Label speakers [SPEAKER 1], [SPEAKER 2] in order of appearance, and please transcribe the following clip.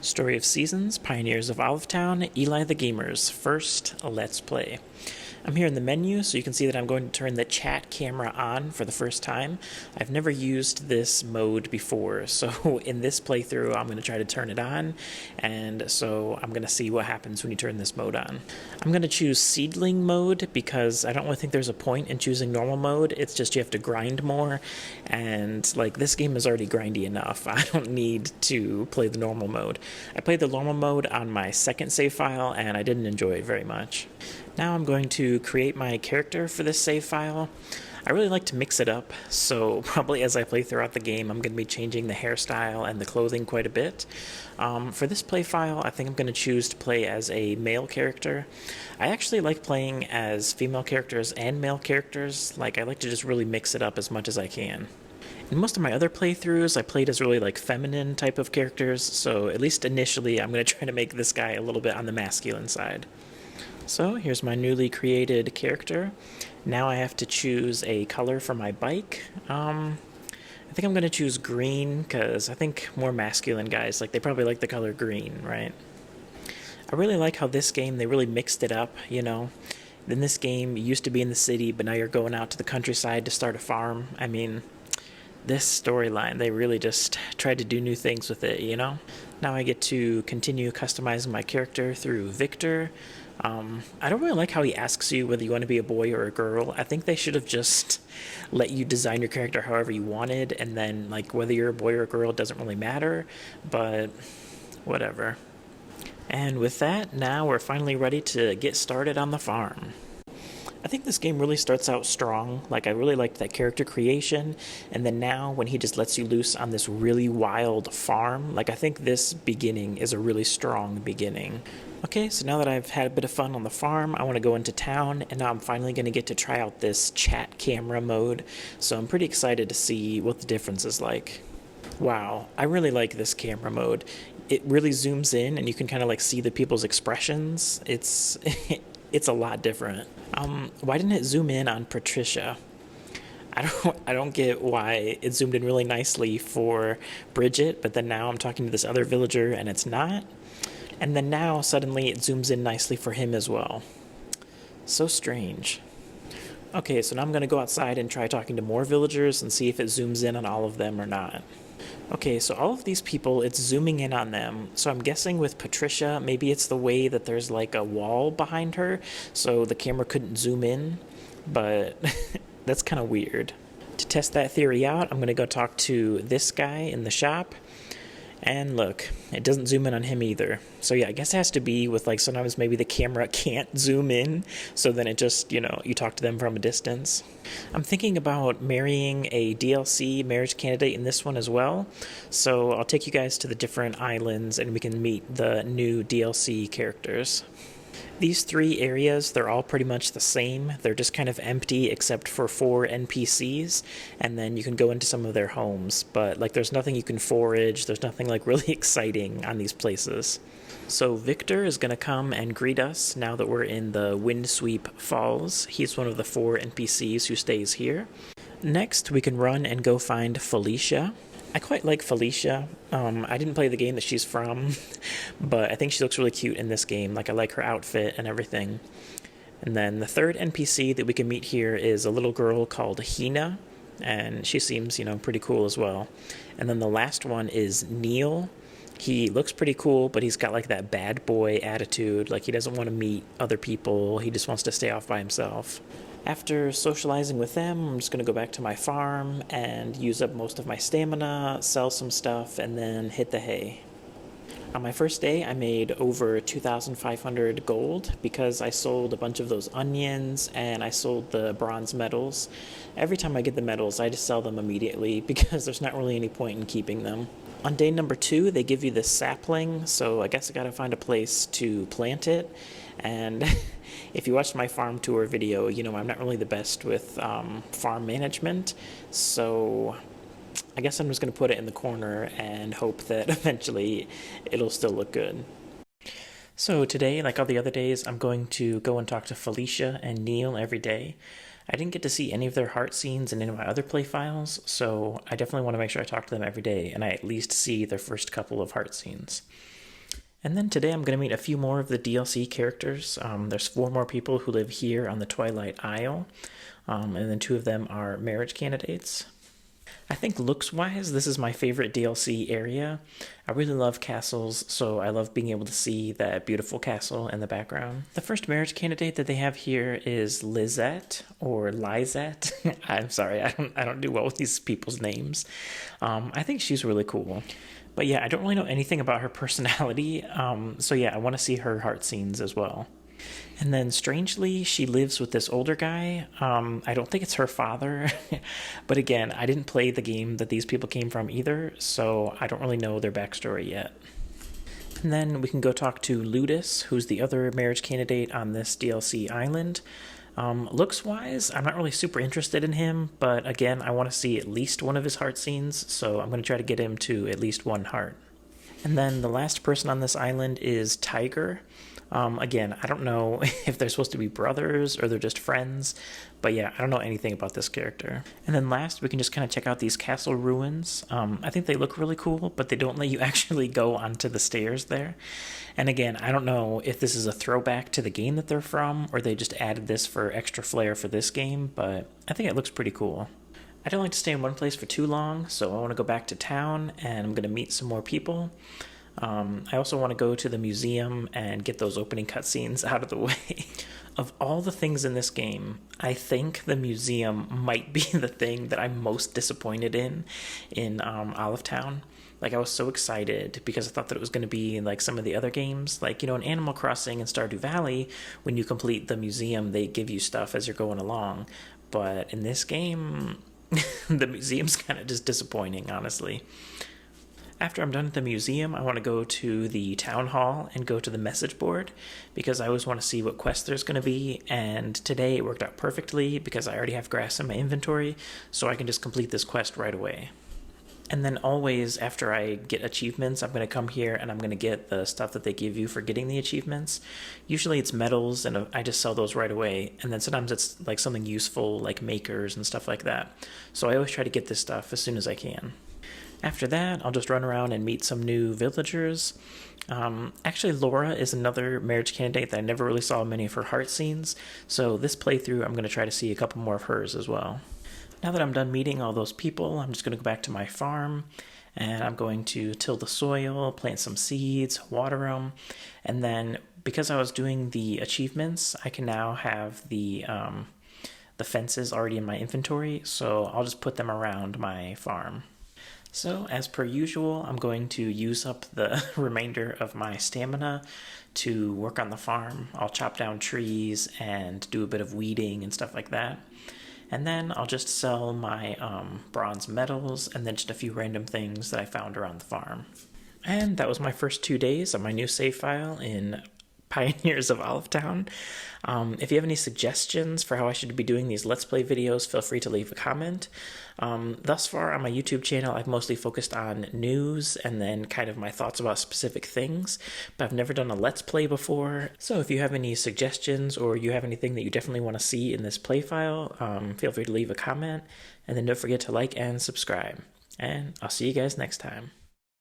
[SPEAKER 1] Story of Seasons, Pioneers of Olivetown, Eli the Gamer's first Let's Play. I'm here in the menu, so you can see that I'm going to turn the chat camera on for the first time. I've never used this mode before, so in this playthrough I'm going to try to turn it on, and so I'm going to see what happens when you turn this mode on. I'm going to choose Seedling mode because I don't really think there's a point in choosing normal mode. It's just you have to grind more, and like this game is already grindy enough. I don't need to play the normal mode. I played the normal mode on my second save file and I didn't enjoy it very much. Now I'm going to create my character for this save file. I really like to mix it up, so probably as I play throughout the game I'm going to be changing the hairstyle and the clothing quite a bit. For this play file, I think I'm going to choose to play as a male character. I actually like playing as female characters and male characters. Like, I like to just really mix it up as much as I can. In most of my other playthroughs, I played as really like feminine type of characters, so at least initially I'm going to try to make this guy a little bit on the masculine side. So here's my newly created character. Now I have to choose a color for my bike. I think I'm going to choose green because I think more masculine guys, like they probably like the color green, right? I really like how this game, they really mixed it up, you know? In this game, you used to be in the city, but now you're going out to the countryside to start a farm. I mean, this storyline, they really just tried to do new things with it, you know? Now I get to continue customizing my character through Victor. I don't really like how he asks you whether you want to be a boy or a girl. I think they should have just let you design your character however you wanted, and then like whether you're a boy or a girl doesn't really matter, but whatever. And with that, now we're finally ready to get started on the farm. I think this game really starts out strong. Like, I really liked that character creation, and then now when he just lets you loose on this really wild farm, like I think this beginning is a really strong beginning. Okay, so now that I've had a bit of fun on the farm, I want to go into town, and now I'm finally going to get to try out this chat camera mode, so I'm pretty excited to see what the difference is like. Wow, I really like this camera mode. It really zooms in, and you can kind of like see the people's expressions. It's it's a lot different. Why didn't it zoom in on Patricia? I don't get why it zoomed in really nicely for Bridget, but then now I'm talking to this other villager and it's not. And then now suddenly it zooms in nicely for him as well. So strange. Okay, so now I'm going to go outside and try talking to more villagers and see if it zooms in on all of them or not. Okay, so all of these people, it's zooming in on them. So I'm guessing with Patricia, maybe it's the way that there's like a wall behind her, so the camera couldn't zoom in, but that's kind of weird. To test that theory out, I'm going to go talk to this guy in the shop. And look, it doesn't zoom in on him either. So yeah, I guess it has to be with like sometimes maybe the camera can't zoom in, so then it just, you know, you talk to them from a distance. I'm thinking about marrying a DLC marriage candidate in this one as well. So I'll take you guys to the different islands and we can meet the new DLC characters. These three areas, they're all pretty much the same. They're just kind of empty except for 4 NPCs, and then you can go into some of their homes. But like there's nothing you can forage, there's nothing like really exciting on these places. So Victor is going to come and greet us now that we're in the Windsweep Falls. He's one of the 4 NPCs who stays here. Next, we can run and go find Felicia. I quite like Felicia. I didn't play the game that she's from, but I think she looks really cute in this game. Like, I like her outfit and everything. And then the third NPC that we can meet here is a little girl called Hina, and she seems, you know, pretty cool as well. And then the last one is Neil. He looks pretty cool, but he's got like that bad boy attitude. Like, he doesn't want to meet other people. He just wants to stay off by himself. After socializing with them, I'm just going to go back to my farm and use up most of my stamina, sell some stuff, and then hit the hay. On my first day, I made over 2,500 gold because I sold a bunch of those onions and I sold the bronze medals. Every time I get the medals, I just sell them immediately because there's not really any point in keeping them. On day number 2, they give you this sapling, so I guess I gotta find a place to plant it. And if you watched my farm tour video, you know I'm not really the best with farm management, so I guess I'm just going to put it in the corner and hope that eventually it'll still look good. So today, like all the other days, I'm going to go and talk to Felicia and Neil every day. I didn't get to see any of their heart scenes in any of my other play files, so I definitely want to make sure I talk to them every day and I at least see their first couple of heart scenes. And then today I'm going to meet a few more of the DLC characters. There's 4 more people who live here on the Twilight Isle, and then 2 of them are marriage candidates. I think looks-wise, this is my favorite DLC area. I really love castles, so I love being able to see that beautiful castle in the background. The first marriage candidate that they have here is Lizette, or Lizette. I'm sorry, I don't do well with these people's names. I think she's really cool. But yeah, I don't really know anything about her personality, so yeah, I want to see her heart scenes as well. And then strangely, she lives with this older guy. I don't think it's her father, but again, I didn't play the game that these people came from either, so I don't really know their backstory yet. And then we can go talk to Ludus, who's the other marriage candidate on this DLC island. Looks-wise, I'm not really super interested in him, but again, I want to see at least one of his heart scenes, so I'm going to try to get him to at least 1 heart. And then the last person on this island is Tiger. Again, I don't know if they're supposed to be brothers or they're just friends, but yeah, I don't know anything about this character. And then last, we can just kind of check out these castle ruins. I think they look really cool, but they don't let you actually go onto the stairs there. And again, I don't know if this is a throwback to the game that they're from, or they just added this for extra flair for this game, but I think it looks pretty cool. I don't like to stay in one place for too long, so I want to go back to town, and I'm going to meet some more people. I also want to go to the museum and get those opening cutscenes out of the way. Of all the things in this game, I think the museum might be the thing that I'm most disappointed in Olive Town. Like, I was so excited because I thought that it was going to be like some of the other games. Like, you know, in Animal Crossing and Stardew Valley, when you complete the museum, they give you stuff as you're going along. But in this game, the museum's kind of just disappointing, honestly. After I'm done at the museum, I want to go to the town hall and go to the message board because I always want to see what quest there's going to be, and today it worked out perfectly because I already have grass in my inventory, so I can just complete this quest right away. And then always, after I get achievements, I'm going to come here and I'm going to get the stuff that they give you for getting the achievements. Usually it's medals, and I just sell those right away. And then sometimes it's like something useful, like makers and stuff like that. So I always try to get this stuff as soon as I can. After that, I'll just run around and meet some new villagers. Actually, Laura is another marriage candidate that I never really saw many of her heart scenes. So this playthrough, I'm going to try to see a couple more of hers as well. Now that I'm done meeting all those people, I'm just going to go back to my farm, and I'm going to till the soil, plant some seeds, water them, and then because I was doing the achievements, I can now have the fences already in my inventory, so I'll just put them around my farm. So, as per usual, I'm going to use up the remainder of my stamina to work on the farm. I'll chop down trees and do a bit of weeding and stuff like that. And then I'll just sell my bronze medals and then just a few random things that I found around the farm. And that was my first 2 days on my new save file in Pioneers of Olive Town. If you have any suggestions for how I should be doing these Let's Play videos, feel free to leave a comment. Thus far on my YouTube channel, I've mostly focused on news and then kind of my thoughts about specific things, but I've never done a Let's Play before. So if you have any suggestions or you have anything that you definitely want to see in this play file, feel free to leave a comment, and then don't forget to like and subscribe. And I'll see you guys next time.